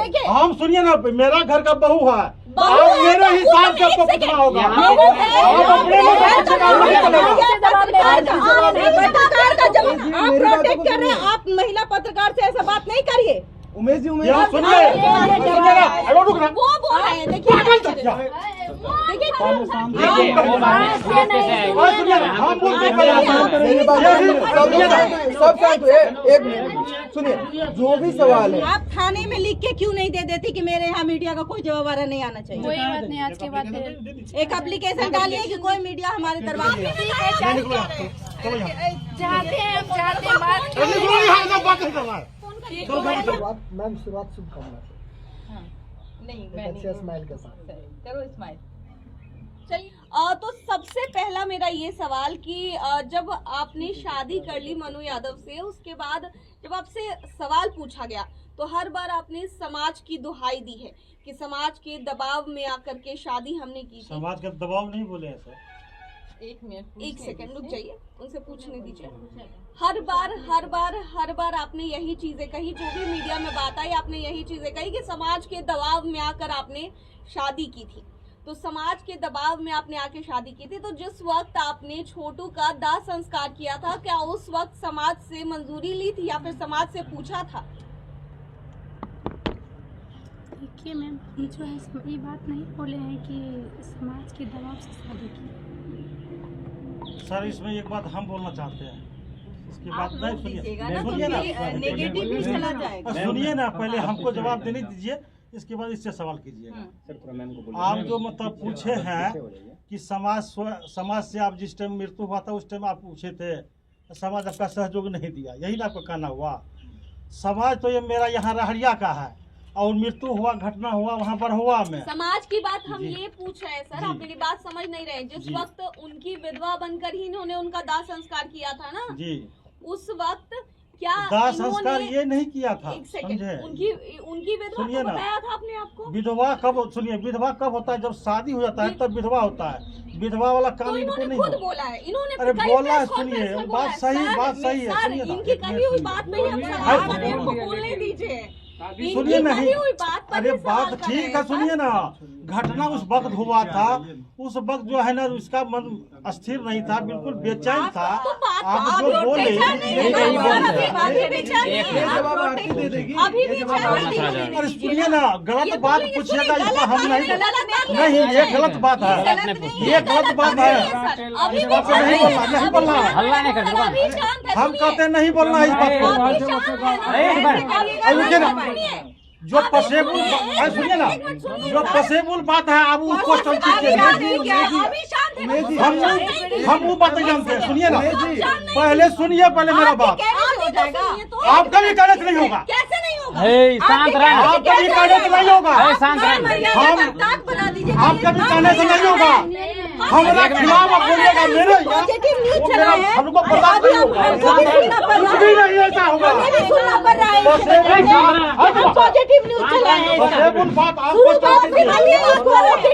करिए। हम सुनिए ना, मेरा घर का बहू है, आप मेरे हिसाब से आपको पूछना होगा। आप अपने में पत्रकार का जब आप प्रोटेक्ट कर रहे हैं, आप महिला पत्रकार से ऐसा बात नहीं करिए। उमेश जी, सुनिए, वो बोल रहे हैं, देखिए सब शांत हुए, एक मिनट सुनिए। जो भी सवाल है आप थाने में लिख के क्यों नहीं दे देती कि मेरे यहाँ मीडिया का कोई जवाब नहीं आना चाहिए? कोई बात नहीं, आज के बाद एक एप्लीकेशन डालिए कि कोई मीडिया हमारे दरबार में मैम शुरुआत शुभकामना नहीं स्माइल के साथ करो स्माइल। चलिए, तो सबसे पहला मेरा ये सवाल कि जब आपने शादी कर ली मनु यादव से, उसके बाद जब आपसे सवाल पूछा गया तो हर बार आपने समाज की दुहाई दी है कि समाज के दबाव में आकर के शादी हमने की थी। समाज का दबाव नहीं बोले हैं सर। एक मिनट, एक सेकंड रुक जाइए, उनसे पूछने दीजिए। हर बार आपने यही चीजें कही, जो भी मीडिया में बात आई आपने यही चीजें कही कि समाज के दबाव में आकर आपने शादी की थी। तो समाज के दबाव में आपने आके शादी की थी, तो जिस वक्त आपने छोटू का दाह संस्कार किया था, क्या उस वक्त समाज से मंजूरी ली थी या फिर समाज से पूछा था? देखिए मैम, जो है ये बात नहीं बोले हैं कि समाज के दबाव से शादी की। सर इसमें एक बात हम बोलना चाहते हैं, इसकी बात नहीं सुनिए, सुनिए ना, नेगेटिव भी चला जाएगा। सुनिए ना, पहले हमको जवाब देने दीजिए, इसके बाद इससे सवाल कीजिएगा। आप जो मतलब पूछे हैं कि समाज से आप जिस टाइम मृत्यु हुआ था उस टाइम आप पूछे थे, समाज आपका सहयोग नहीं दिया, यही ना आपको कहना हुआ। समाज तो ये मेरा यहाँ रहरिया का है और मृत्यु हुआ, घटना हुआ वहाँ पर हुआ में। समाज की बात हम ये पूछ रहे हैं सर, आप मेरी बात समझ नहीं रहे। जिस वक्त उनकी विधवा बनकर ही इन्होंने उनका दाह संस्कार किया था ना जी, उस वक्त क्या दाह संस्कार ये नहीं किया था? समझे? उनकी विधवा सुनिए ना, बताया था आपने आपको। विधवा कब, सुनिए, विधवा कब होता है? जब शादी हो जाता है तब विधवा होता है। विधवा वाला काम इनको नहीं खुद बोला है इन्होंने। अरे बोला है, सुनिए, बात सही है, सुनिए ना, इनकी कही हुई बात नहीं हम बोलने दीजिए। सुनिए नहीं, अरे बात ठीक है, सुनिए ना। घटना उस वक्त हुआ था, उस वक्त जो है ना उसका मन स्थिर नहीं था, बिल्कुल बेचैन था। आप जो बोले अरे सुनिए ना, गलत बात पूछिएगा, इसका हम नहीं, ये गलत बात है, ये गलत बात है। इस बात को नहीं बोलना, हम कहते नहीं बोलना इस बात को। जो पसेबुल, सुनिए ना, जो पसेबुल बात है आप उसको हम वो बात जानते हैं। सुनिए ना, पहले सुनिए, पहले मेरा बात। आपका भी कागज नहीं होगा, शांत रहे, आपका भी कागज नहीं होगा, आपका भी कहने से नहीं होगा। हमारा खिलाफ आप बोलिएगा, मेरे हमको बर्दाश्त नहीं होगा, कुछ भी नहीं ऐसा होगा। पॉजिटिव न्यूज पसेबुल बात आपको सवाल नहीं पूछ सकता,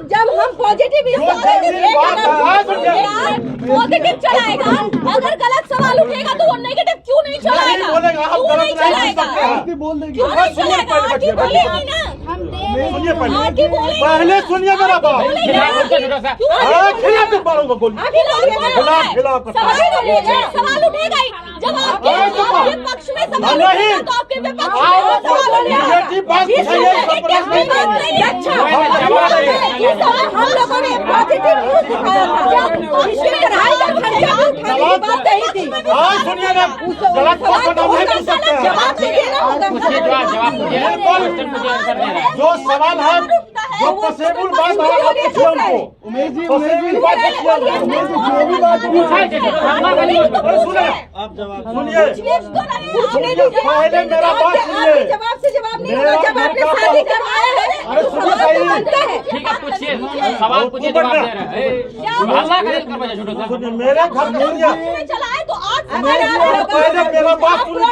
जब हम पॉजिटिव चलाएगा, अगर गलत सवाल उठेगा तो वो नेगेटिव क्यों नहीं चलाएगा? क्यों नहीं चलाएगा? सुनिए, पहले सुनिए मेरा बात। सवाल उठेगा ही जब आपके पक्ष में सवाल उठेगा तो आपके विपक्ष में सवाल उठेगा। हम लोगों ने पॉजिटिव न्यूज दिखाया था, बात नहीं थी। सुनिए ना, गलत जवाब देना होगा। जो सवाल है, जो पसेबुल बात है आप पूछिए उनको। उमेश जी, पसेबुल बात आप जवाब सुनिए, पहले मेरा बात सुनिए। जवाब से जवाब नहीं होगा, जब आपने शादी करवाया है तो सवाल तो बनता है। ठीक है, पूछिए, सवाल पूछिए, जवाब दे रहे हैं। सुनिए, मेरे घर में चलाए तो आज पहले मेरा बात सुनिए,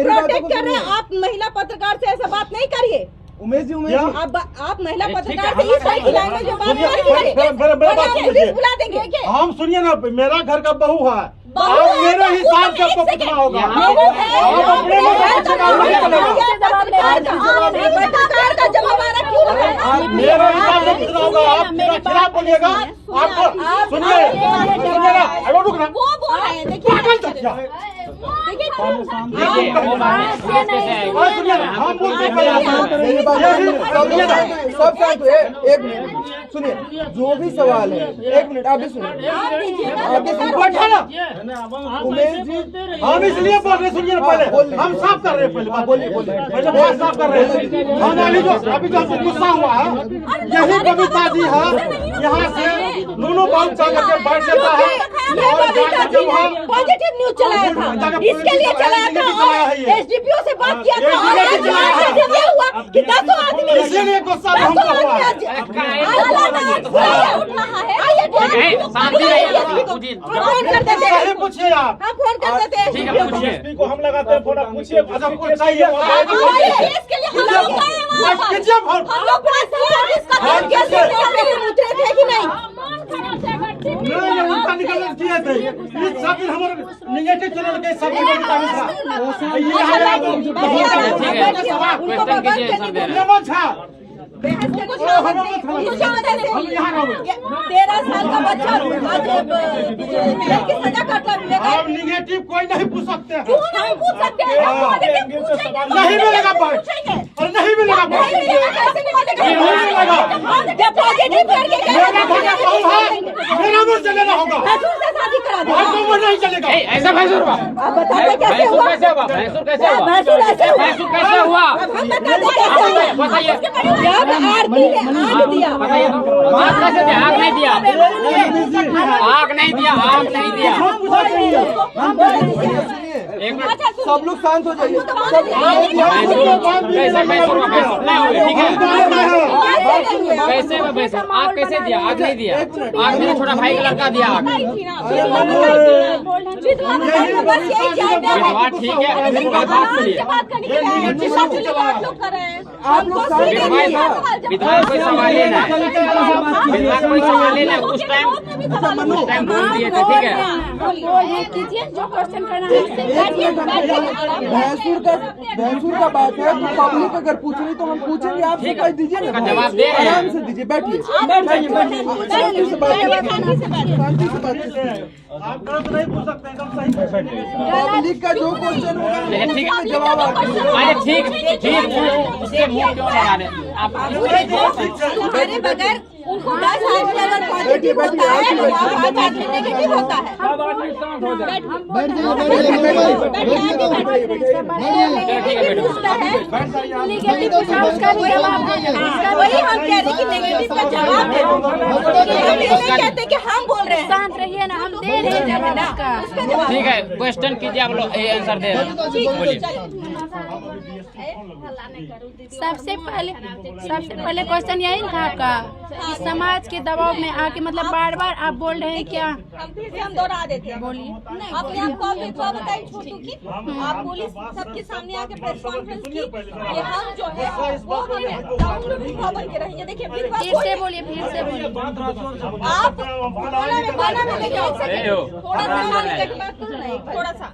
प्रोटेक्ट कर रहे हैं, आप महिला पत्रकार से ऐसा बात नहीं करिए। उमेश जी आप महिला ठीक पत्रकार है, से इस तरह की लैंग्वेज में बात सुनिए, नहीं करेंगे। मेरा बात वरना सुनिए। पुलिस बुला देंगे। हम सुनिए ना, मेरा घर का बहू है, बहू आप है मेरे तो हिसाब से एक आपको सेकंड। पूछना होगा। बहू है, आप अपने मुंह से पूछेगा, नहीं चलेगा। पत्रकार का जवाब आ रहा क्यों है? आप मेरे हिसाब से पूछना होगा। आप मेरा खिलाफ बोलिएगा, आपको सुनिए ना, रुक ना, वो बोल रहे हैं, देखिए पागल तक क्या? देखिए देखिए वो बात कैसे है और सुनिए ना, हम बोल के सब शांत हुए। एक मिनट सुनिए, जो भी सवाल है, एक मिनट आप भी सुनिए, आप भी सुनिए। बैठा ना, उमेश जी हम इसलिए बोल रहे, सुनिए ना, पहले हम साफ कर रहे हैं, पहले बात बोलिए पहले बात साफ कर रहे हैं। हम अभी जो हमको गुस्सा हुआ है, यही कविता जी है, यहाँ से दोनों बात जा करके बैठ जाता है और जाकर के वहाँ पॉजिटिव न्यूज चलाया था, इसके लिए चलाया था, एसडीपीओ से बात किया था और ये हुआ कि 10 आदमी इसीलिए गुस्सा हमको हुआ है। उठ रहा है। शांति रहिए, पूछिए। फोन कर देते हैं, सही पूछिए आप। हम फोन कर देते हैं ठीक है, SDPO को। पूछिए। को हम लगाते हैं फोन, आप पूछिए। अच्छा कुछ चाहिए इसके लिए हम लोग गए हैं वहाँ पर। कीजिए फोन। हम लोग पुलिस का काम किया, उतरे थे कि नहीं? नहीं, उनका निकलना किए थे। ये सब दिन हमारे निगेटिव चैनल के सब दिन बता रहा। क्वेश्चन कीजिए, सर दे रहे हैं। नमन झा, बहस के कुछ हम यहाँ रहोगे। 13 साल का बच्चा आज जेल की सजा काटता मिलेगा। आप निगेटिव कोई नहीं पूछ सकते हैं। क्यों नहीं पूछ सकते हैं? हम पॉजिटिव पूछेंगे तो नहीं मिलेगा पॉइंट, पूछेंगे। और नहीं मिलेगा नहीं पॉइंट। मिलेगा, कैसे नहीं मिलेगा? जब पॉजिटिव करके मेरा घर का बहू है, मेरा मुंह चलेना होगा। भैंसुर से शादी करा दो। आपको वो नहीं चलेगा। ए, ऐसा भैंसुर हुआ? आप बताइए कैसे भैंसुर हुआ? कैसे हुआ? भैंसुर कैसे हुआ? भैंसुर ऐसे हुआ। भैंसुर कैसे हुआ? अब हम बता दें कैसे हुआ। बताइए। जब आरती ने आग दिया, बताइए तो। आग कैसे दिया? आग नहीं दिया, आग नहीं दिया, आग नहीं दिया। एक मिनट, सब लोग शांत हो जाइए। कैसे भैंसुर का भैंसुर नहीं हुई? ठीक है, कैसे हुआ भैंसुर? आग कैसे दिया? आग नहीं दिया, आग मेरे छोटा भाई का लड़का दिया आग। विधवा ठीक है, विधवा बात सुनिए। आप लोग शांत विधवा कोई सवाल ही नहीं, विधवा कोई सवाल ही नहीं। उस टाइम बोल दिए थे, ठीक है। कीजिए जो क्वेश्चन करना है। भैंसुर का बात है तो पब्लिक अगर पूछ रही तो हम पूछेंगे, आप ठीक है, कह दीजिए ना, उसका जवाब दे रहे हैं। आराम से दीजिए, बैठिए, शांति से बात कीजिए, शांति से बात कीजिए। आप गलत नहीं पूछ सकते, एकदम सही। पब्लिक का जो क्वेश्चन होगा चलिए, ठीक है। उसका जवाब आप दीजिए। अरे ठीक ठीक, उसके मुंह क्यों लगा रहे? आप हमारे बगैर उनको 10 आदमी अगर पॉजिटिव होता है तो 5 आदमी नेगेटिव होता है। नेगेटिव पूछा उसका भी जवाब देना। वही हम कह रहे हैं कि नेगेटिव का जवाब दे दो। हम ये नहीं कहते कि हम बोल रहे हैं। शांत रहिए ना, हम दे रहे हैं जवाब उसका। ठीक है, क्वेश्चन कीजिए, आप लोग आंसर दे रहे हैं, बोलिए। सबसे पहले क्वेश्चन यही था आपका कि समाज के दबाव में आके मतलब बार बार आप बोल रहे हैं क्या? हम फिर से हम दोहरा देते हैं। बोलिए। अपने आप को आप विधवा बताइए छोटू की। आप पुलिस सबके सामने आके प्रेस कॉन्फ्रेंस की कि हम जो है वो हमने टाउन में विधवा बन के रहेंगे। देखिए विधवा फिर से बोलिए, फिर से बोलिए। आप गाना में देखिए, एक सेकंड, थोड़ा सा शांत रहिए, थोड़ा सा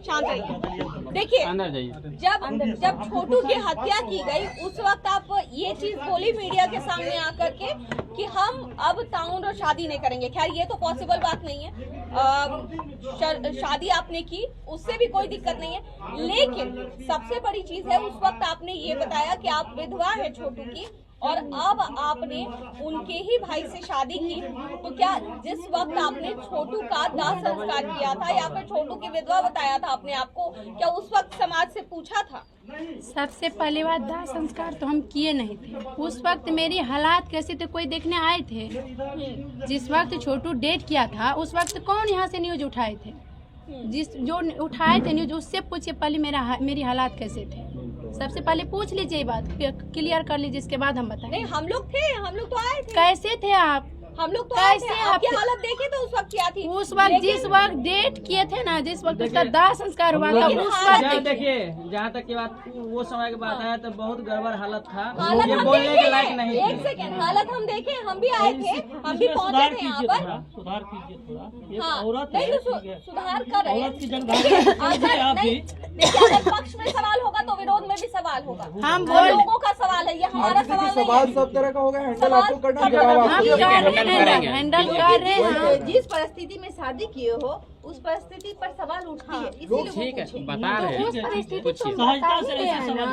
शांत रहिए। देखिए, अंदर जाइए। जब छोटू की हत्या की गई उस वक्त आप ये चीज बोली मीडिया के सामने आकर के कि हम अब ताउन और शादी नहीं करेंगे। खैर ये तो पॉसिबल बात नहीं है। शादी आपने की, उससे भी कोई दिक्कत नहीं है, लेकिन सबसे बड़ी चीज है उस वक्त आपने ये बताया कि आप विधवा है छोटू की और अब आपने उनके ही भाई से शादी की। तो क्या जिस वक्त आपने छोटू का दाह संस्कार किया था या फिर छोटू की विधवा बताया था अपने आप को, क्या उस वक्त समाज से पूछा था? सबसे पहली बात, दाह संस्कार तो हम किए नहीं थे। उस वक्त मेरी हालात कैसे थे कोई देखने आए थे? जिस वक्त छोटू डेट किया था उस वक्त कौन यहाँ से न्यूज उठाए थे? जो उठाए थे न्यूज उससे पूछिए पहले मेरी हालात कैसे थे। सबसे पहले पूछ लीजिए, ये बात क्लियर कर लीजिए, इसके बाद हम बताएं। नहीं, हम लोग थे, हम लोग तो आए थे। कैसे थे आप? हम लोग तो आए थे, कैसे आपकी आप- हालत देखे तो उस वक्त क्या थी? उस वक्त जिस वक्त डेट किए थे ना, जिस वक्त उसका दाह संस्कार हुआ था, लेकिन उस हालत वक्त देखिए, जहाँ तक की बात वो समय की बात है तो बहुत गड़बड़ हालत था, हालत ये हम बोलने देखे के लायक हैं। नहीं एक सेकंड, हालत हम देखे, हम भी आए थे, हम भी पहुंचे थे यहाँ पर। सुधार कीजिए थोड़ा। एक हाँ, औरत नहीं है, तो ठीक है। सुधार कर रहे हैं। औरत की जनभावना समझिए आप भी। देखिए, अगर पक्ष में सवाल होगा तो विरोध में भी सवाल होगा। हम हम लोगों का सवाल है, ये हमारा देखिए, सवाल नहीं सवाल है। सब तरह का होगा, हैंडल सवाल- आपको करना, जवाब हम आपको कर देना। रहे हैं, हैंडल कर रहे हैं। जिस परिस्थिति में शादी किए हो उस परिस्थिति पर सवाल उठती है, इसीलिए वो ठीक है, पूछे। बता रहे उस हैं। परिस्थिति पूछिए। तो बता ही रहे हैं ना।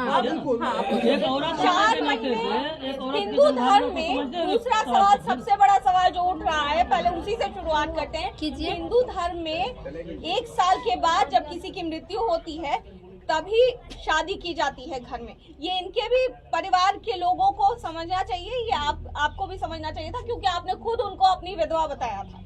एक औरत 4 महीने हिंदू धर्म में दूसरा सवाल, सबसे बड़ा सवाल जो उठ रहा है, पहले उसी से शुरुआत करते हैं। कीजिए। हिंदू धर्म में 1 साल के बाद जब किसी की मृत्यु होती है तभी शादी की जाती है घर में। ये इनके भी परिवार के लोगों को समझना चाहिए, ये आपको भी समझना चाहिए था, क्योंकि आपने खुद उनको अपनी विधवा बताया था।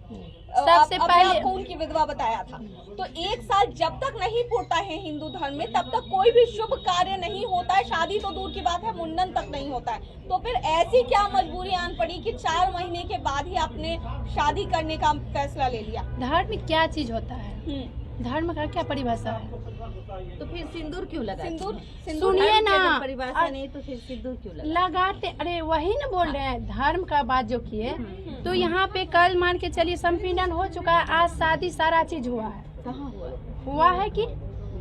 सबसे अपने पहले- आपको उनकी विधवा बताया था। तो 1 साल जब तक नहीं पूरता है हिंदू धर्म में, तब तक कोई भी शुभ कार्य नहीं होता है। शादी तो दूर की बात है, मुंडन तक नहीं होता है। तो फिर ऐसी क्या मजबूरी आन पड़ी कि 4 महीने के बाद ही आपने शादी करने का फैसला ले लिया? धर्म में क्या चीज होता है, धर्म का क्या परिभाषा है? तो फिर सिंदूर क्यों लगा? सिंदूर सुनिए धर्म की ना, अगर परिभाषा नहीं तो फिर सिंदूर क्यों लगा? लगाते, अरे वही ना बोल रहे हैं, धर्म का बात जो किए, तो यहाँ पे कल मान के चलिए संपीड़न हो चुका है, आज शादी सारा चीज हुआ है। कहाँ हुआ? हुआ है कि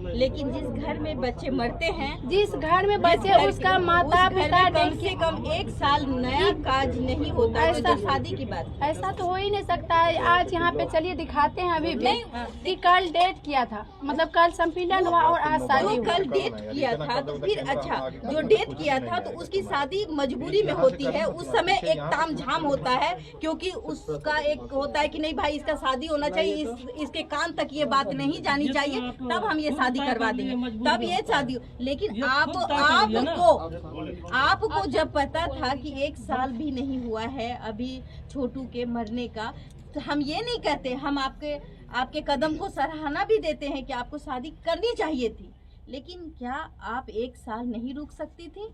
लेकिन जिस घर में बच्चे मरते हैं, जिस घर में जिस बच्चे घर उसका उस माता घर पिता में कम से कम 1 साल नया काज नहीं होता है, तो ऐसा- जो शादी की बात है। ऐसा तो हो ही नहीं सकता है। आज यहाँ पे चलिए दिखाते हैं अभी भी कि कल डेट किया था, मतलब कल संपीड़न हुआ और आज शादी जो हुआ। कल डेट किया था तो फिर अच्छा, जो डेट किया था तो उसकी शादी मजबूरी में होती है। उस समय एक तामझाम होता है, क्योंकि उसका एक होता है कि नहीं भाई इसका शादी होना चाहिए, इसके कान तक ये बात नहीं जानी चाहिए, तब हम ये शादी करवा देंगे, तब ये शादी। लेकिन आपको जब पता था कि 1 साल भी नहीं हुआ है अभी छोटू के मरने का, तो हम ये नहीं कहते, हम आपके कदम को सराहना भी देते हैं कि आपको शादी करनी चाहिए थी, लेकिन क्या आप 1 साल नहीं रुक सकती थी?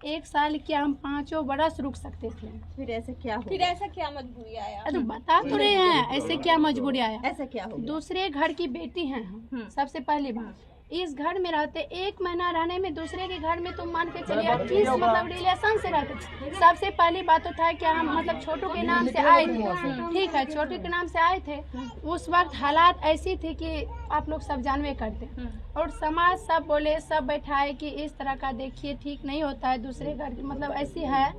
1 साल क्या, हम 5 बरस रुक सकते थे। फिर ऐसा क्या हो? फिर ऐसा क्या मजबूरी आया? अरे बता तो रहे हैं, ऐसे क्या मजबूरी आया। ऐसा क्या हो? दूसरे घर की बेटी हैं हम, सबसे पहली बात। इस घर में रहते 1 महीना रहने में दूसरे के घर में तुम मान के चलिए किस मतलब रिलेशन से रहते। सबसे पहली बात तो था कि हम मतलब छोटू के नाम से आए थे, ठीक है, छोटू के नाम से आए थे। उस वक्त हालात ऐसी थी कि आप लोग सब जानवे करते, और समाज सब बोले, सब बैठाए कि इस तरह का देखिए ठीक नहीं होता है, दूसरे घर की मतलब ऐसी है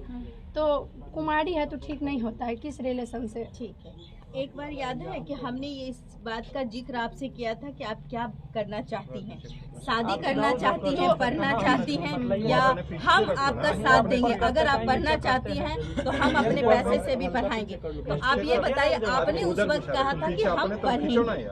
तो कुमारी है तो ठीक नहीं होता है, किस रिलेशन से। ठीक है, एक बार याद है कि हमने ये इस बात का जिक्र आपसे किया था कि आप क्या करना चाहती हैं, शादी करना चाहती हैं, पढ़ना चाहती हैं, या हम आपका साथ देंगे? अगर आप पढ़ना चाहती हैं तो हम अपने पैसे से भी पढ़ाएंगे। तो आप ये बताइए, आपने उस वक्त कहा था कि हम पढ़ेंगे।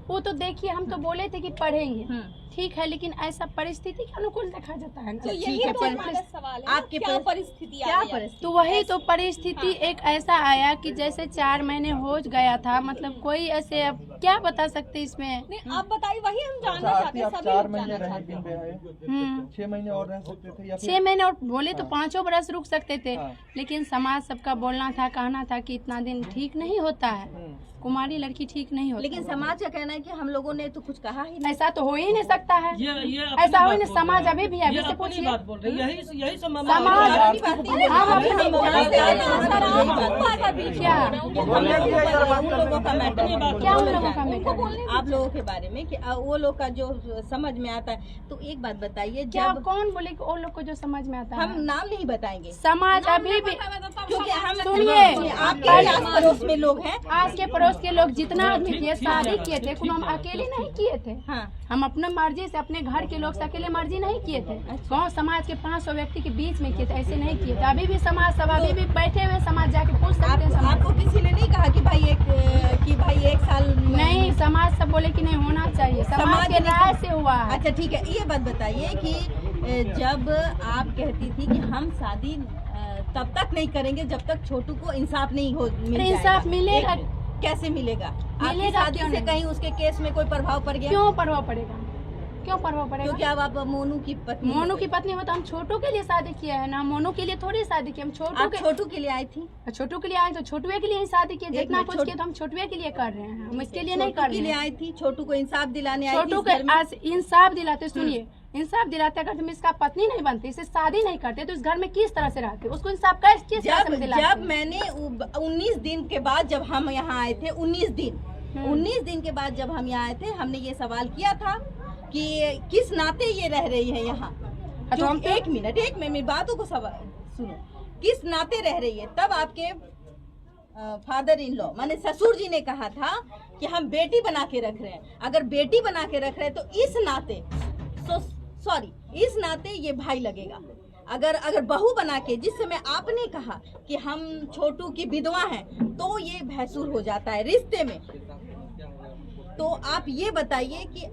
वो तो देखिए, हम तो बोले थे कि पढ़ेंगे, ठीक है, लेकिन ऐसा परिस्थिति के अनुकूल देखा जाता है ना। तो यही तो हमारा सवाल है, आपके क्या परिस्थिति आ गई? तो वही तो परिस्थिति एक ऐसा आया कि जैसे 4 महीने हो गया था, मतलब कोई ऐसे, अब क्या बता सकते इसमें। नहीं, आप बताइए, वही हम जानना चाहते हैं, सभी 4 लोग महीने जानना रहे चाहते हैं। बिन ब्याहे, हम्म 6 महीने और रह सकते थे या 6 महीने और बोले तो 5 बरस रुक सकते थे, हाँ। लेकिन समाज सबका बोलना था, कहना था कि इतना दिन ठीक नहीं होता है, कुमारी लड़की ठीक नहीं होती। लेकिन समाज का कहना है कि हम लोगों ने तो कुछ कहा ही नहीं। ऐसा तो हो ही नहीं सकता है, ये ऐसा हो ही नहीं। समाज अभी भी है, अभी से पूछिए बात बोल रहे हैं, यही सब समाज अपनी बात नहीं, हम अभी हम नहीं जानते हैं ना, जानते सर, हैं। यही बात है। क्या उन लोगों का मैटर है। क्या उन लोगों का मैटर है? आप लोगों के बारे में कि वो लोग का जो समझ में आता है। तो एक बात बताइए, क्या जब कौन बोले कि उन लोग को जो समझ में आता हम है? नाम नहीं बताएंगे, समाज अभी भी, क्योंकि हम सुनिए, आपके आस पड़ोस में लोग हैं। आज के पड़ोस के लोग जितना आदमी किए, शादी किए थे, हम अकेले नहीं किए थे, हाँ, हम अपने मर्जी से, अपने घर के लोग से अकेले मर्जी नहीं किए थे, गाँव समाज के 500 व्यक्ति के बीच में किए थे, ऐसे नहीं किए थे। अभी भी समाज सब अभी भी बैठे हुए समाज जाके पूछ सकते हैं समाज। आपको किसी ने नहीं कहा कि भाई 1 साल नहीं, समाज सब बोले कि नहीं होना चाहिए, समाज के राय से हुआ है। अच्छा ठीक है, ये बात बताइए कि जब आप कहती थी कि हम शादी तब तक नहीं करेंगे जब तक छोटू को इंसाफ नहीं हो मिल इंसाफ जाएगा। मिलेगा। कैसे मिलेगा? आपकी मिलेगा शादी क्यों से नहीं? कहीं उसके केस में कोई प्रभाव पड़ गया? क्यों प्रभाव पड़ेगा? क्यों प्रभाव पड़ेगा? क्योंकि अब आप मोनू की पत्नी हो तो हम छोटू के लिए शादी किए हैं ना, मोनू के लिए थोड़ी शादी की। हम छोटू के लिए आई थी, छोटू के लिए आए तो छोटुए के लिए ही शादी किए। जितना कुछ किया तो हम छोटुए के लिए कर रहे हैं, हम इसके लिए नहीं कर रहे हैं। आई थी छोटू को इंसाफ दिलाने आई थी। छोटू को इंसाफ दिलाते, सुनिए, इंसाफ दिलाते अगर तुम इसका पत्नी नहीं बनते, इसे शादी नहीं करते तो इस घर में किस तरह से रहते? उसको इंसाफ किस तरह से दिलाते? जब मैंने 19 दिन के बाद जब हम यहाँ आए थे, 19 दिन के बाद जब हम यहाँ आए थे, हमने ये सवाल किया था कि किस नाते ये रह रही है यहाँ। तो हम एक मिनट मेरी बातों को सुनो, किस नाते रह रही है? तब आपके फादर इन लॉ माने ससुर जी ने कहा था कि हम बेटी बना के रख रहे हैं। अगर बेटी बना के रख रहे हैं तो इस नाते ये भाई लगेगा। अगर बहू बना के, जिस समय आपने कहा कि हम छोटू की विधवा हैं, तो ये भैंसुर हो जाता है रिश्ते में। तो आप ये बताइए कि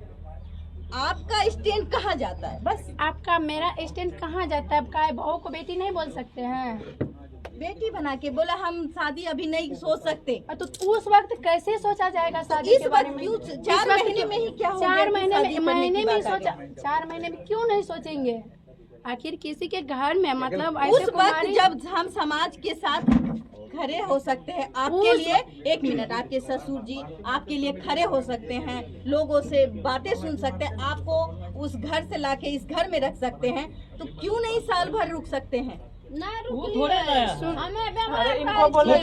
आपका स्टैंड कहाँ जाता है? बस आपका मेरा स्टैंड कहाँ जाता है? आपका बहू को बेटी नहीं बोल सकते हैं? बेटी बना के बोला हम शादी अभी नहीं सोच सकते। तो उस वक्त कैसे सोचा जाएगा शादी के बारे में? 4 महीने में ही क्या हो गया? 4 महीने में सोचा, 4 महीने में क्यों नहीं सोचेंगे? आखिर किसी के घर में मतलब उस वक्त जब हम समाज के साथ खड़े हो सकते हैं, आपके लिए एक मिनट, आपके ससुर जी आपके लिए खड़े हो सकते हैं, लोगों से बातें सुन सकते हैं, आपको उस घर से लाके इस घर में रख सकते हैं, तो क्यों नहीं साल भर रुक सकते हैं? ना वो थोड़े लाया। इनको बोले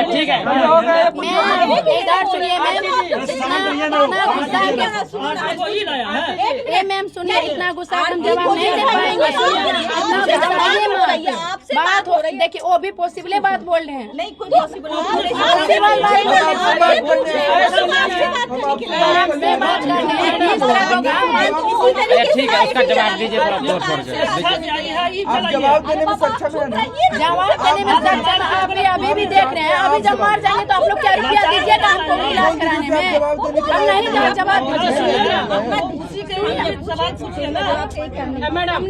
ठीक है, मैम सुनिए, इतना गुस्सा हम जवाब नहीं दे पाएंगे। बात हो रही, देखिए वो भी पॉसिबल बात बोल रहे हैं। नहीं कोई पॉसिबल ठीक है, उसका जवाब दीजिए। आप जवाब देने में सक्षम है ना? जवाब देने में सक्षम आप अभी भी देख रहे हैं। अभी जब मार जाएंगे तो आप लोग क्या रुपया दीजिएगा हमको इलाज कराने में? हम नहीं जवाब मैडम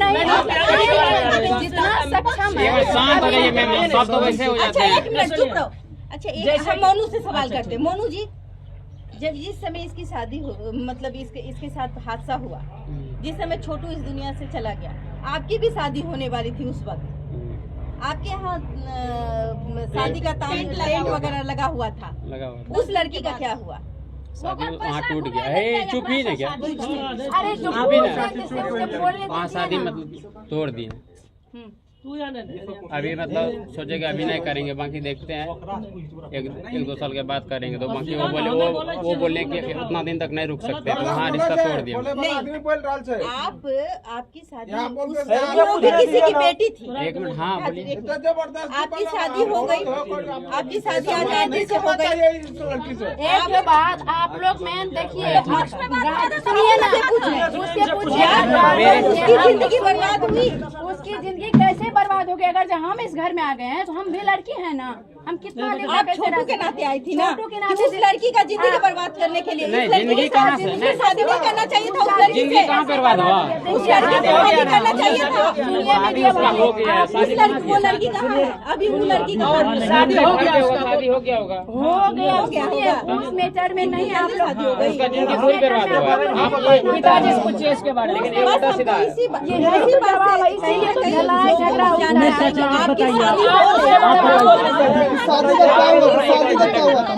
जितना सक्षम है। शांत हो जाइए मैम, सब तो वैसे हो जाते हैं। चुप रहो। अच्छा, हम मोनू से सवाल करते हैं। मोनू जी, जब जिस समय इसकी शादी हो, मतलब इसके साथ हादसा हुआ, जिस समय छोटू इस दुनिया से चला गया, आपकी भी शादी होने वाली थी उस वक्त। आपके यहाँ शादी का टेंट वगैरह लगा हुआ था, उस लड़की का क्या हुआ? शादी वहाँ टूट गया। चुप ही नहीं क्या? अरे वहाँ शादी मतलब तोड़ दिए। अभी मतलब सोचेंगे अभी नहीं करेंगे, बाकी देखते हैं, एक दो साल के बाद करेंगे। तो बाकी वो बोले कि उतना दिन तक नहीं रुक सकते, तो वहाँ रिश्ता तोड़ दिया। आपकी शादी किसी की बेटी थी? एक मिनट, हाँ बोलिए। आपकी शादी हो गई, आपकी शादी आजादी से हो गई। एक बात आप लोग मैन देखिए, सुनिए ना, उससे पूछिए उसकी जिंदगी बर्बाद हुई। उसकी जिंदगी कैसे बर्बाद हो गई? अगर जब हम इस घर में आ गए हैं तो हम भी लड़की हैं ना, हम कितना आप छोटू के नाते आई थी ना, कि उस लड़की का जिंदगी बर्बाद करने के लिए जिंदगी कहाँ से? शादी नहीं करना चाहिए था उस लड़की से। जिंदगी कहाँ बर्बाद हुआ? उस लड़की से शादी करना चाहिए था। शादी उसका हो गया। वो लड़की कहाँ है? अभी वो लड़की कहाँ? शादी हो गया होगा। सुनिए, उस मैटर में नहीं आप लोग उसका जिंदगी थोड़ी बर्बाद हुआ। आप पिताजी से पूछिए इसके बारे में, लेकिन एक सीधा है। इसीलिए तो लड़ाई झगड़ा होता है। शादी का क्या हुआ था? शादी का क्या हुआ था?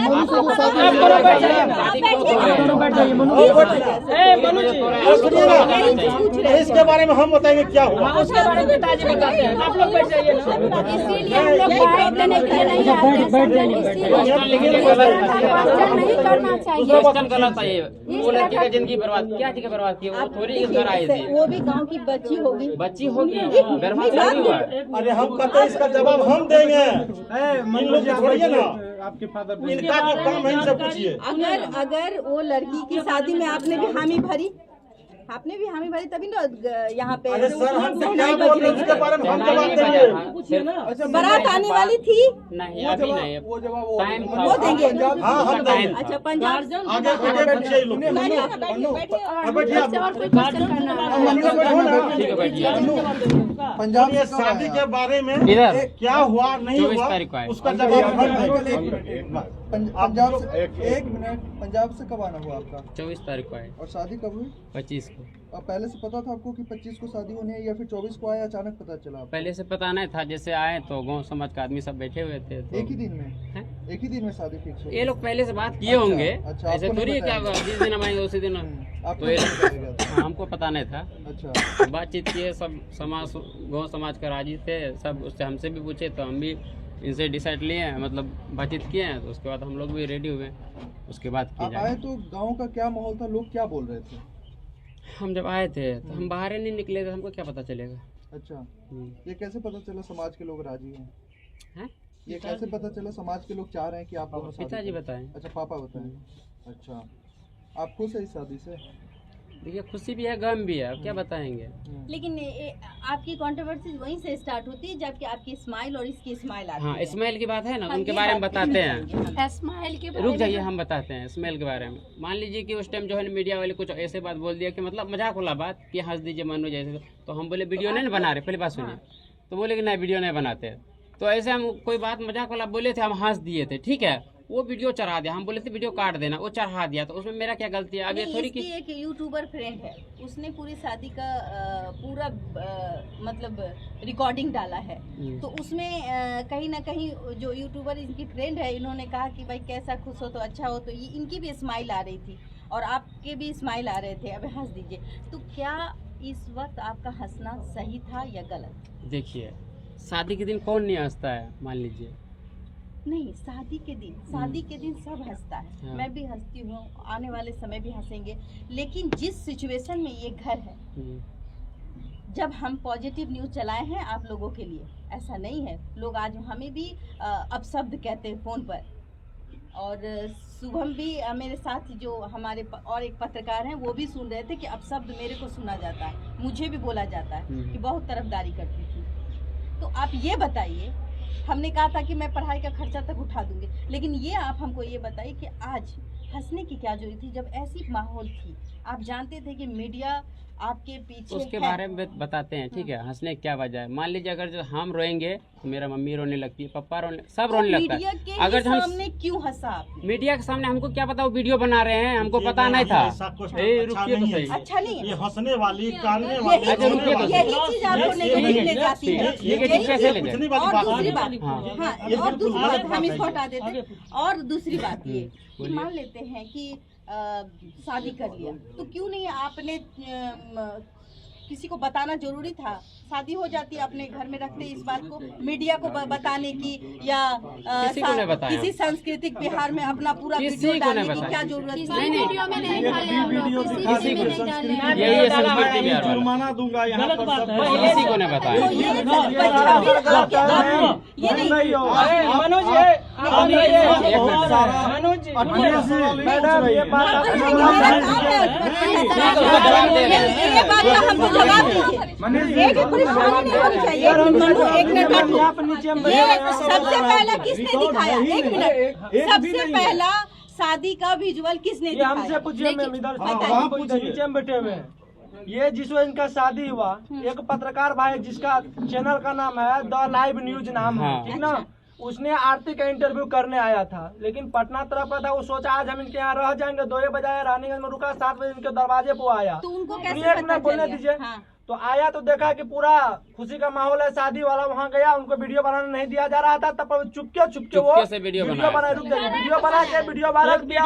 मोनू से जो शादी इसके बारे में हम बताएंगे क्या हुआ। उसके बारे में पिताजी बताते हैं, आप लोग बैठ जाइए। इसीलिए हम लोग बाइट देने के लिए नहीं आते हैं। नहीं करना चाहिए। क्वेश्चन गलत है ये। वो लड़की का जिंदगी बर्बाद, क्या जगह बर्बाद की? वो थोड़ी इस घर आई थी। वो भी गांव की बच्ची होगी, बच्ची होगी, बर्बाद थोड़ी हुआ। अरे हम कहते हैं इसका जवाब हम देंगे। इन लोग छोड़िए ना, आपके फादर इनका जो काम है इनसे पूछिए। अगर वो लड़की की शादी में आपने भी हामी भरी, आपने भी हामी भरी तभी ना यहाँ पे अरे सर हमसे क्या बोल रहे हैं उसके बारे में हम जवाब देंगे। अच्छा बारात आने वाली थी, नहीं अभी नहीं, वो जवाब टाइम वो देंगे। हाँ हम देंगे। अच्छा पंजाब आगे आगे पूछिए ये लोग। बैठिए ना, बैठिए, बैठिए। अब बैठिए आप। और कोई क्वेश्चन करना है? ठीक है बैठिए। पंजाब ये शादी के बारे में इधर क्या हुआ नहीं 24 हुआ तारीख को आए। उसका जवाब हम देंगे। पंजाब से एक मिनट, पंजाब से कब आना हुआ आपका 24 तारीख को आए, और शादी कब हुई? 25 को। अब पहले से पता था आपको कि 25 को शादी होनी है या फिर 24 को आया अचानक पता चला आपको? पहले से पता नहीं था, जैसे आए तो गांव समाज का आदमी सब बैठे हुए थे तो एक ही दिन में हैं? एक ही दिन में शादी फिक्स हो ये लोग पहले से बात किए होंगे, अच्छा, ऐसे आपको थोड़ी नहीं है क्या बताया? जिस दिन हम आएंगे उसी दिन आपको तो ये नहीं बताया गया था? हमको पता नहीं था। अच्छा बातचीत किए, सब समाज गांव समाज का राजी थे सब, उससे हमसे भी पूछे तो हम भी इनसे डिसाइड लिए हैं, मतलब बातचीत किए हैं, तो उसके बाद हम लोग भी रेडी हुए, उसके बाद किया आप जाए। आए तो गांव का क्या माहौल था, लोग क्या बोल रहे थे? हम जब आए थे तो हम बाहर ही नहीं निकले थे, हमको क्या पता चलेगा। अच्छा ये कैसे पता चला समाज के लोग राजी हैं? हैं? ये कैसे पता चला समाज के लोग चाह रहे हैं कि आप दोनों शादी पिताजी करें? बताएं। अच्छा पापा बताएं। अच्छा आप खुश है इस शादी से? देखिए खुशी भी है गम भी है, अब क्या बताएंगे। लेकिन आपकी कंट्रोवर्सी वहीं से स्टार्ट होती है जबकि आपकी स्माइल और इसकी स्माइल आती हाँ है। इस्माइल की बात है ना, हाँ, उनके ये बारे में बात बताते हैं। स्माइल के बारे रुक में जाइए हम बताते हैं इस्माइल के बारे में। मान लीजिए कि उस टाइम जो है ना मीडिया वाले कुछ ऐसे बात बोल दिया कि मतलब मजाक वाला बात कि हंस दीजिए मनो जैसे, तो हम बोले वीडियो नहीं बना रहे, पहले बात सुनिए। तो बोले कि नहीं वीडियो नहीं बनाते, तो ऐसे हम कोई बात मजाक वाला बोले थे, हम हंस दिए थे, ठीक है। वो वीडियो चढ़ा दिया, हम बोले थे वीडियो काट देना, वो चढ़ा दिया, तो उसमें मेरा क्या गलती है? आगे नहीं, थोड़ी इसकी की एक यूट्यूबर फ्रेंड है, उसने पूरी शादी का पूरा मतलब रिकॉर्डिंग डाला है। तो उसमें कहीं ना कहीं जो यूट्यूबर इनकी फ्रेंड है, इन्होंने कहा कि भाई कैसा खुश हो तो अच्छा हो, तो ये इनकी भी स्माइल आ रही थी और आपके भी स्माइल आ रहे थे, अब हंस दीजिए। तो क्या इस वक्त आपका हंसना सही था या गलत? देखिए शादी के दिन कौन नहीं हंसता है, मान लीजिए। नहीं, शादी के दिन सब हंसता है। हाँ। मैं भी हंसती हूँ, आने वाले समय भी हंसेंगे। लेकिन जिस सिचुएशन में ये घर है, जब हम पॉजिटिव न्यूज़ चलाए हैं आप लोगों के लिए, ऐसा नहीं है। लोग आज हमें भी अपशब्द कहते हैं फ़ोन पर, और शुभम भी मेरे साथ जो हमारे और एक पत्रकार हैं वो भी सुन रहे थे कि अपशब्द मेरे को सुना जाता है, मुझे भी बोला जाता है कि बहुत तरफदारी करती थी। तो आप ये बताइए, हमने कहा था कि मैं पढ़ाई का खर्चा तक उठा दूंगी, लेकिन ये आप हमको ये बताइए कि आज हंसने की क्या जरूरत थी जब ऐसी माहौल थी? आप जानते थे कि मीडिया आपके पीछे उसके है। बारे में बताते हैं, ठीक है। हंसने की क्या वजह है? मान लीजिए अगर जो हम रोएंगे तो मेरा मम्मी रोने लगती है, पापा रोने, सब तो रोने लगता मीडिया है। के अगर हम सामने क्यों हंसा आपने? मीडिया के सामने हमको क्या पता वो वीडियो बना रहे हैं, हमको पता नहीं था। ऐसा कुछ ए, अच्छा रुकिए तो नहीं है। सही। अच्छा नहीं है। ये हंसने वाली, कानने वाली, अच्छा, रुकिए तो यही चीज आपको नेगेटिव ले जाती है। ये नेगेटिव कैसे ले पूछने जाए? वाली और बात दूसरी नहीं बात, है। हाँ। हाँ, ये और बिल्कुल दूसरी बात गलत हम बात इसको है। हटा देते। और दूसरी बात ये कि बोलिए। मान लेते हैं कि शादी कर लिया, तो क्यों नहीं आपने किसी को बताना जरूरी था? शादी हो जाती है, अपने घर में रखते इस बात को मीडिया को बताने की, या किसी को नहीं बताया। किसी सांस्कृतिक बिहार में अपना पूरा किसी वीडियो को नहीं डालने की बताया। क्या जरूरत किसी थी? वीडियो में नहीं डाले हम लोग, किसी में नहीं डाले। यही है संस्कृति बिहार वाला। जुर्माना दूंगा यहाँ गलत पर बात सब है। पर। किसी को नहीं तो बताया। ये ये नहीं मनोज जी, आप बताइए। मनोज जी, मैडम ये बात ये बात का हमको जवाब दीजिए। एक परेशानी नहीं होनी चाहिए। एक मिनट ये सबसे पहला किसने दिखाया? एक मिनट, सबसे पहला शादी का विजुअल किसने ये दिखाया? हमसे पूछिए, मैं इधर बताइए। वहाँ पूछिए, नीचे में बैठे हुए हैं। ये जिस वक्त इनका शादी हुआ, एक पत्रकार भाई जिसका चैनल का नाम है द लाइव न्यूज नाम है, हाँ। ठीक ना, उसने आरती का इंटरव्यू करने आया था, लेकिन पटना तरफ का था। वो सोचा आज हम इनके यहाँ रह जाएंगे, 2 बजे रानीगंज में रुका, 7 बजे इनके दरवाजे पे आया। तो उनको कैसे सुनिए, एक पता मिनट बोलने चल दीजिए। गया? हाँ। तो आया तो देखा कि पूरा खुशी का माहौल है, शादी वाला। वहाँ गया, उनको वीडियो बनाने नहीं दिया जा रहा था, तब चुपके वो चुपके से वीडियो बनाया। बना, रुक जाइए, वीडियो बना के वीडियो वायरल किया,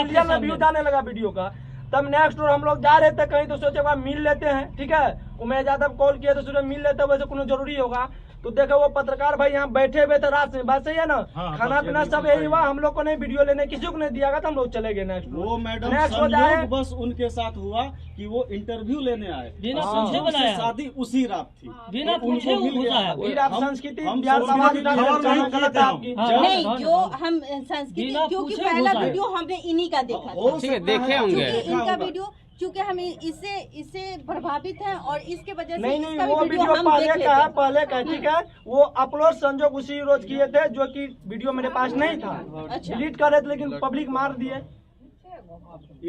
मिलियन में व्यू जाने लगा वीडियो का। तब नेक्स्ट डोर हम लोग जा रहे थे कहीं, तो सोचे मिल लेते हैं, ठीक है। उमेश यादव कॉल किया तो सोचे मिल लेते हैं, वैसे कोनो जरूरी होगा। तो देखो वो पत्रकार भाई यहाँ बैठे हुए थे रात से, बात सही है ना। हाँ, खाना बात पीना बिल्कुल सब यही सही हुआ, है। हम लोग को नहीं वीडियो लेने किसी को नहीं दिया गया, तो हम लोग चले गए नेक्स्ट वो मैडम नेक्स्ट हो जाए। संयोग बस उनके साथ हुआ कि वो इंटरव्यू लेने आए, बिना और पूछे उनसे बनाया। शादी उसी रात थी, बिना तो उनको मिल गया। फिर आप संस्कृति हम बिहार सोचते समाज थे कि उठाने खबर जाना नहीं गलत किए है थे आपकी। हम। नहीं, जो हम संस्कृति, बिना क्योंकि पूछे पहला घुसा है। वीडियो हमने इन्हीं का देखा था। हो ठीक है, सकता है देखे आपने होंगे। क्योंकि देखा इनका होगा। वीडियो क्योंकि हम इससे प्रभावित हैं और इसके वजह से नहीं नहीं, इसका भी वो वीडियो हम देख पहले लेते का है, हैं। पहले का है, ठीक है। वो अपलोड संजोग उसी रोज किए थे, जो कि वीडियो मेरे पास नहीं था। अच्छा। डिलीट कर रहे थे, लेकिन पब्लिक मार दिए।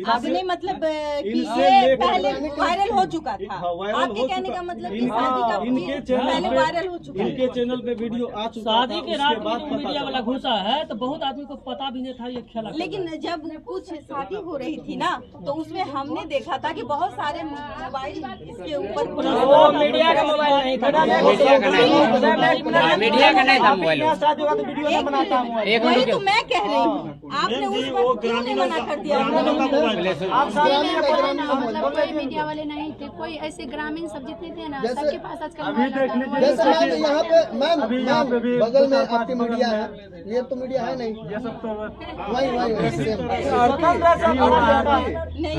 आपने मतलब कि इनसे ये लेकर- पहले वायरल हो चुका था। हाँ, वायरल आपके हो कहने चुका। का मतलब कि इनके- शादी का इनके चीज चैनल पहले पे- वायरल हो चुका इनके है। चैनल पे वीडियो आ चुका शादी था, के उसके रात बाद में पता मीडिया वाला चला। घुसा है तो बहुत आदमी को पता भी नहीं था ये खेला। लेकिन जब कुछ शादी हो रही थी ना, तो उसमें हमने देखा था कि बहुत सारे मोबाइल इसके ऊपर वो मीडिया का मोबाइल नहीं था। मीडिया का नहीं था। मीडिया का नहीं था मोबाइल। शादी होगा तो वीडियो नहीं बनाता हूँ। एक वही मिनट तो मैं कह रही हूँ। आपने जी, उस वो वक्त क्यों नहीं मना कर दिया? ग्रामीणों का मोबाइल है। आप शादी में मतलब कोई मीडिया वाले नहीं थे, कोई ऐसे ग्रामीण सब जितने थे ना, जैसे- सबके पास आजकल अभी देख लीजिए, जैसे मैम यहाँ पे मैम अभी यहाँ पे भी बगल में 4-5 आपकी बगल मीडिया में है, ये तो मीडिया है नहीं, ये सब तो वही वही सेम। स्वतंत्र से बना रहता है। नहीं,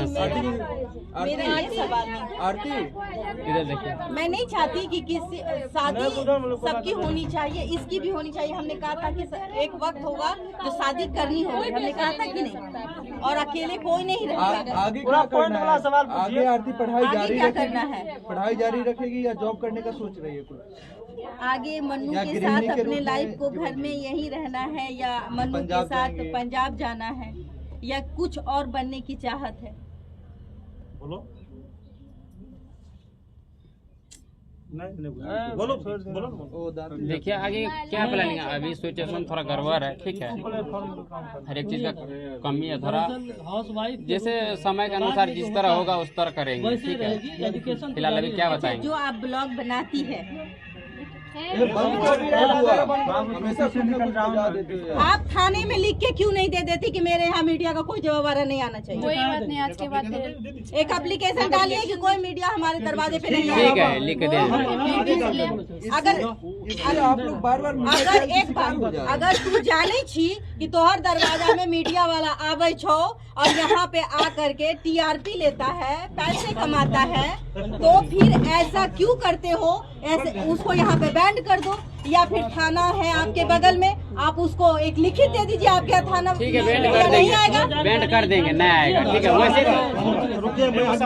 मेरा ये सवाल नहीं। आरती इधर देखिए। मैं नहीं चाहती कि किसी शादी सबकी होनी चाहिए, इसकी भी होनी चाहिए। हमने कहा था कि एक वक्त होगा जो शादी करनी होगी, हमने कहा था कि नहीं, और अकेले कोई नहीं रहेगा। आगे पूरा क्या पॉइंट करना वाला है? सवाल आगे पूछिए। आरती पढ़ाई आगे जारी क्या रखेगी? करना है? पढ़ाई जारी रखेगी या जॉब करने का सोच रही है कुछ? आगे मन्नू या के गृहिणी साथ के रूप अपने में लाइफ को जीवन घर में यही रहना है, या मन्नू के पंजाब साथ जाएंगे? पंजाब जाना है, या कुछ और बनने की चाहत है? बोलो नहीं बोलो बोलो। देखिए आगे क्या प्लानिंग है। अभी सिचुएशन थोड़ा गड़बड़ है, ठीक है। हर एक चीज का कमी है थोड़ा। हाउस वाइफ जैसे समय के अनुसार जिस तरह होगा उस तरह करेंगे, वैसे ठीक रहेगी। है। एजुकेशन फिलहाल अभी क्या बताएंगे। जो आप ब्लॉग बनाती है, हमेशा कुछ न कुछ बजा देते हैं। आप थाने में लिख के क्यों नहीं दे देती कि मेरे यहाँ मीडिया का कोई जवाब नहीं आना चाहिए? कोई बात नहीं, आज के बाद फिर एक एप्लीकेशन डालिए कि कोई मीडिया हमारे दरवाजे पे नहीं ठीक आएगा। है, लिख के दे देंगे। अगर आप लोग बार बार अगर एक बात, अगर तू जाने छी कि तोहर दरवाजा में मीडिया वाला आवे छो और यहाँ पे आ करके टीआरपी लेता है, पैसे कमाता है, तो फिर ऐसा क्यों करते हो? ऐसे उसको यहाँ पे बैंड कर दो, या फिर थाना है आपके बगल में, आप उसको एक लिखित दे दीजिए आपके यहाँ थाना ठीक है, बैंड मीडिया कर नहीं आएगा। देंगे, बैंड कर देंगे, नहीं आएगा, ठीक है। वैसे रुकिए मैं